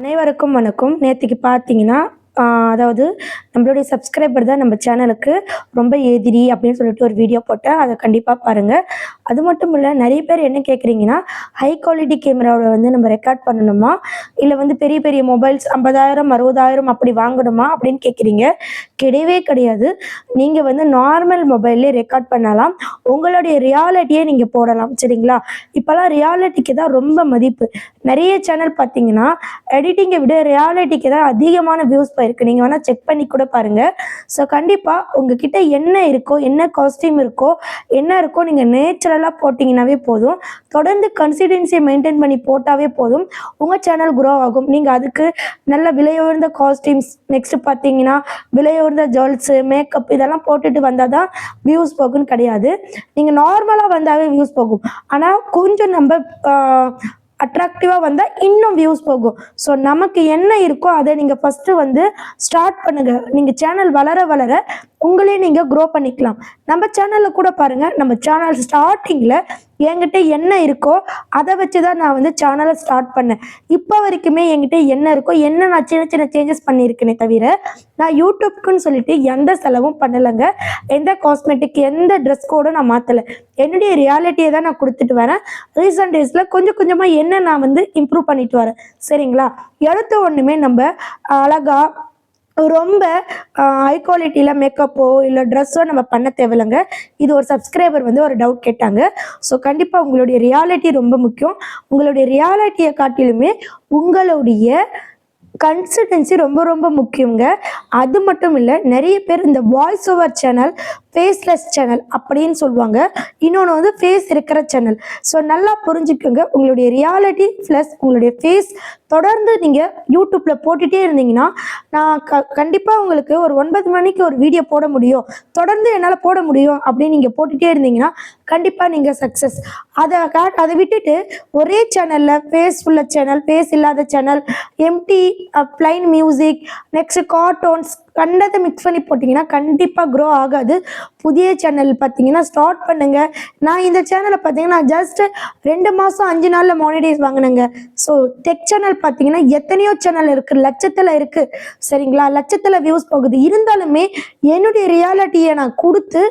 அனைவருக்கும் வணக்கம். நேத்திக்கு பார்த்தீங்கன்னா, அதாவது நம்மளுடைய சப்ஸ்கிரைபர் தான் நம்ம சேனலுக்கு ரொம்ப எதிரி அப்படின்னு சொல்லிட்டு ஒரு வீடியோ போட்டேன். அத கண்டிப்பா பாருங்க. அது மட்டும் இல்ல, நெறைய பேர் என்ன கேட்குறீங்கன்னா, ஹை குவாலிட்டி கேமராவுல வந்து நம்ம ரெக்கார்ட் பண்ணணுமா? இல்ல வந்து பெரிய பெரிய மொபைல்ஸ் 50,000, 60,000 அப்படி வாங்கணுமா? அப்படின்னு கேட்குறீங்க. கிடையவே கிடையாது. நீங்க வந்து நார்மல் மொபைல்லே ரெக்கார்ட் பண்ணலாம். உங்களுடைய ரியாலிட்டியே நீங்க போடலாம். சரிங்களா? இப்பலாம் ரியாலிட்டிக்கு தான் ரொம்ப மதிப்பு. நெறைய சேனல் பார்த்தீங்கன்னா, எடிட்டிங்கை விட ரியாலிட்டிக்கு தான் அதிகமான வியூஸ் போயிருக்கு. நீங்க வேணா செக் பண்ணி கூட பாருங்க. ஸோ கண்டிப்பா உங்ககிட்ட என்ன இருக்கோ, என்ன காஸ்டியூம் இருக்கோ, என்ன இருக்கோ நீங்க நேச்சுரலா போட்டீங்கன்னாவே போதும். தொடர்ந்து கன்சிஸ்டன்சிய மெயின்டெயின் பண்ணி போட்டாவே போதும். உங்க சேனல் குரோ ஆகும். நீங்க அதுக்கு நல்ல விலையுயர்ந்த காஸ்டியூம்ஸ், நெக்ஸ்ட் பார்த்தீங்கன்னா, விலையுயர்ந்த ஜுவல்ஸு, மேக்கப் இதெல்லாம் போட்டுட்டு வந்தா தான் வியூஸ் போகும்னு கிடையாது. நீங்க நார்மலா வந்தாவே வியூஸ் போகும். ஆனா கொஞ்சம் நம்ப அ அட்ராக்டிவாக வந்தால் இன்னும் வியூஸ் போகும். ஸோ நமக்கு என்ன இருக்கோ அதை நீங்கள் ஃபஸ்ட்டு வந்து ஸ்டார்ட் பண்ணுங்கள். நீங்கள் சேனல் வளர வளர உங்களே நீங்கள் க்ரோ பண்ணிக்கலாம். நம்ம சேனலில் கூட பாருங்கள், நம்ம சேனல் ஸ்டார்டிங்கில் என்கிட்ட என்ன இருக்கோ அதை வச்சு தான் நான் வந்து சேனலை ஸ்டார்ட் பண்ணேன். இப்போ வரைக்குமே என்கிட்ட என்ன இருக்கோ, என்ன நான் சின்ன சின்ன சேஞ்சஸ் பண்ணியிருக்கேனே தவிர, நான் யூடியூப்க்குன்னு சொல்லிட்டு எந்த செலவும் பண்ணலைங்க. எந்த காஸ்மெட்டிக், எந்த ட்ரெஸ் கோடும் நான் மாற்றலை. என்னுடைய ரியாலிட்டியை தான் நான் கொடுத்துட்டு வரேன். ரீசன்ட் டேஸில் கொஞ்சம் கொஞ்சமாக என்ன நான் வந்து இம்ப்ரூவ் பண்ணிட்டு வரேன். சரிங்களா? எடுத்த ஒன்றுமே நம்ம அழகாக ரொம்ப ஹை குவாலிட்டியில் மேக்கப்போ இல்லை ட்ரெஸ்ஸோ நம்ம பண்ண தேவையில்லைங்க. இது ஒரு சப்ஸ்கிரைபர் வந்து ஒரு டவுட் கேட்டாங்க. ஸோ கண்டிப்பாக உங்களுடைய ரியாலிட்டி ரொம்ப முக்கியம். உங்களுடைய ரியாலிட்டியை காட்டிலுமே உங்களுடைய கன்சிஸ்டன்சி ரொம்ப ரொம்ப முக்கியங்க. அது மட்டும் இல்லை, நிறைய பேர் இந்த voice over channel, faceless channel அப்படின்னு சொல்லுவாங்க. இன்னொன்று வந்து ஃபேஸ் இருக்கிற சேனல். ஸோ நல்லா புரிஞ்சுக்கோங்க. உங்களுடைய ரியாலிட்டி ப்ளஸ் உங்களுடைய ஃபேஸ் தொடர்ந்து நீங்கள் யூடியூப்பில் போட்டுகிட்டே இருந்தீங்கன்னா, நான் கண்டிப்பாக உங்களுக்கு ஒரு 9 மணிக்கு ஒரு வீடியோ போட முடியும், தொடர்ந்து என்னால் போட முடியும் அப்படின்னு நீங்கள் போட்டுகிட்டே இருந்தீங்கன்னா கண்டிப்பாக நீங்கள் சக்ஸஸ். அதை விட்டுட்டு ஒரே சேனலில் ஃபேஸ் உள்ள சேனல், ஃபேஸ் இல்லாத channel, empty plain music, next cartoons கண்டதை மிக்ஸ் பண்ணி போட்டிங்கன்னா கண்டிப்பாக க்ரோ ஆகாது. புதிய சேனல் பார்த்தீங்கன்னா ஸ்டார்ட் பண்ணுங்கள். நான் இந்த சேனலை பார்த்தீங்கன்னா ஜஸ்ட் 2 மாதம் 5 நாளில் மானிடைஸ் வாங்கினேங்க. ஸோ டெக் சேனல் பார்த்தீங்கன்னா எத்தனையோ சேனல் இருக்குது, லட்சத்தில் இருக்குது. சரிங்களா? லட்சத்தில் வியூஸ் போகுது. இருந்தாலுமே என்னுடைய ரியாலிட்டியை நான் கொடுத்து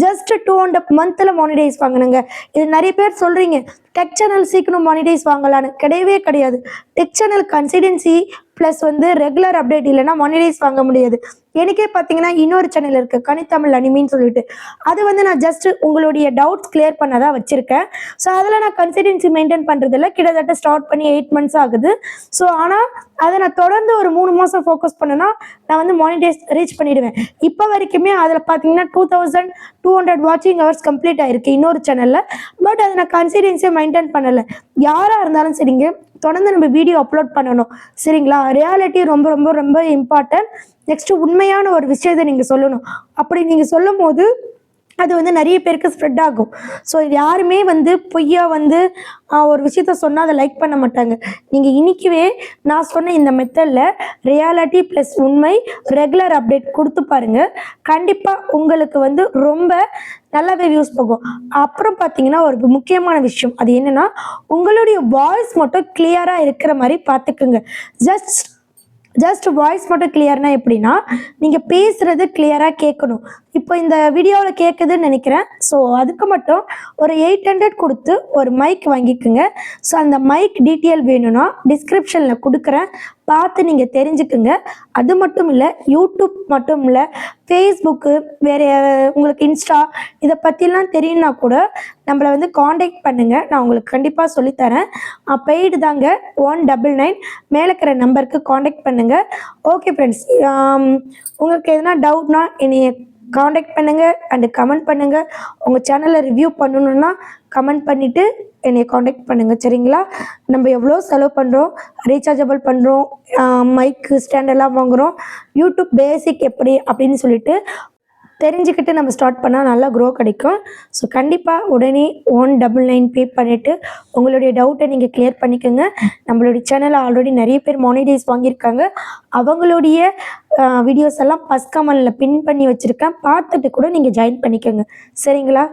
ஜஸ்ட் 2.5 மந்த்தில் மானிடைஸ் வாங்கினேங்க. இது நிறைய பேர் சொல்கிறீங்க, டெக் சேனல் சீக்கிரம் மானிடைஸ் வாங்கலான்னு. கிடையவே கிடையாது. டெக் சேனல் கன்சிஸ்டன்சி ப்ளஸ் வந்து ரெகுலர் அப்டேட் இல்லைன்னா மானிடைஸ் வாங்க முடியாது. எனக்கே பார்த்தீங்கன்னா இன்னொரு சேனல் இருக்குது, கனித்தமிழ் அனிமின்னு சொல்லிட்டு. அது வந்து நான் ஜஸ்ட் உங்களுடைய டவுட்ஸ் கிளியர் பண்ண தான் வச்சுருக்கேன். ஸோ அதில் நான் கன்சிஸ்டன்சி மெயின்டைன் பண்ணுறதில்ல. கிட்டத்தட்ட ஸ்டார்ட் பண்ணி 8 மந்த்ஸ் ஆகுது. ஸோ ஆனால் அதை நான் தொடர்ந்து ஒரு 3 மாதம் ஃபோக்கஸ் பண்ணேன்னா நான் வந்து மானிடைஸ் ரீச் பண்ணிவிடுவேன். இப்போ வரைக்குமே அதில் பார்த்தீங்கன்னா 2200 வாட்சிங் ஹவர்ஸ் கம்ப்ளீட் ஆகிருக்கு இன்னொரு சேனலில். பட் அதை நான் கன்சிஸ்டன்சியை மெயின்டைன் பண்ணலை. யாராக இருந்தாலும் சரிங்க, தொடர்ந்து நம்ம வீடியோ அப்லோட் பண்ணணும். சரிங்களா? ரியாலிட்டி ரொம்ப ரொம்ப ரொம்ப இம்பார்ட்டன்ட். நெக்ஸ்ட்டு உண்மையான ஒரு விஷயத்தை நீங்கள் சொல்லணும். அப்படி நீங்கள் சொல்லும் போது அது வந்து நிறைய பேருக்கு ஸ்ப்ரெட் ஆகும். ஸோ யாருமே வந்து பொய்யா வந்து ஒரு விஷயத்த சொன்னால் அதை லைக் பண்ண மாட்டாங்க. நீங்கள் இன்றைக்கவே நான் சொன்ன இந்த மெத்தடில் ரியாலிட்டி ப்ளஸ் உண்மை ரெகுலர் அப்டேட் கொடுத்து பாருங்கள். கண்டிப்பாக உங்களுக்கு வந்து ரொம்ப நல்லாவே வியூஸ் போகும். அப்புறம் பார்த்தீங்கன்னா ஒரு முக்கியமான விஷயம், அது என்னென்னா உங்களுடைய வாய்ஸ் மட்டும் கிளியராக இருக்கிற மாதிரி பார்த்துக்குங்க. ஜஸ்ட் வாய்ஸ் மட்டும் கிளியர்னா எப்படின்னா, நீங்கள் பேசுகிறது கிளியராக கேட்கணும். இப்போ இந்த வீடியோவில் கேட்குதுன்னு நினைக்கிறேன். ஸோ அதுக்கு மட்டும் ஒரு 800 கொடுத்து ஒரு மைக் வாங்கிக்கோங்க. ஸோ அந்த மைக் டீட்டெயில் வேணும்னா டிஸ்கிரிப்ஷனில் கொடுக்குறேன், பார்த்து நீங்கள் தெரிஞ்சுக்குங்க. அது மட்டும் இல்லை, யூடியூப் மட்டும் இல்லை, ஃபேஸ்புக்கு, வேறு உங்களுக்கு இன்ஸ்டா இதை பற்றிலாம் தெரியும்னா கூட நம்மளை வந்து காண்டாக்ட் பண்ணுங்கள். நான் உங்களுக்கு கண்டிப்பாக சொல்லித்தரேன். பெய்டு தாங்க. 199 மேலே இருக்கிற நம்பருக்கு காண்டாக்ட் பண்ணுங்கள். ஓகே ஃப்ரெண்ட்ஸ், உங்களுக்கு எதனா டவுட்னா என்னைய காண்டாக்ட் பண்ணுங்கள் அண்டு கமெண்ட் பண்ணுங்கள். உங்கள் சேனலை ரிவ்யூ பண்ணணுன்னா கமெண்ட் பண்ணிவிட்டு என்னை காண்டாக்ட் பண்ணுங்கள். சரிங்களா? நம்ம எவ்வளோ செலவு பண்ணுறோம், ரீசார்ஜபிள் பண்ணுறோம், மைக்கு ஸ்டாண்டெல்லாம் வாங்குகிறோம், யூடியூப் பேசிக் எப்படி அப்படின்னு சொல்லிட்டு தெரிஞ்சுக்கிட்டு நம்ம ஸ்டார்ட் பண்ணால் நல்லா க்ரோ கிடைக்கும். ஸோ கண்டிப்பாக உடனே 199 பே பண்ணிவிட்டு உங்களுடைய டவுட்டை நீங்கள் கிளியர் பண்ணிக்கோங்க. நம்மளுடைய சேனலில் ஆல்ரெடி நிறைய பேர் மானிடைஸ் வாங்கியிருக்காங்க. அவங்களுடைய வீடியோஸ் எல்லாம் ஃபஸ்ட் கமெண்டில் பின் பண்ணி வச்சுருக்கேன். பார்த்துட்டு கூட நீங்கள் ஜாயின் பண்ணிக்கோங்க. சரிங்களா?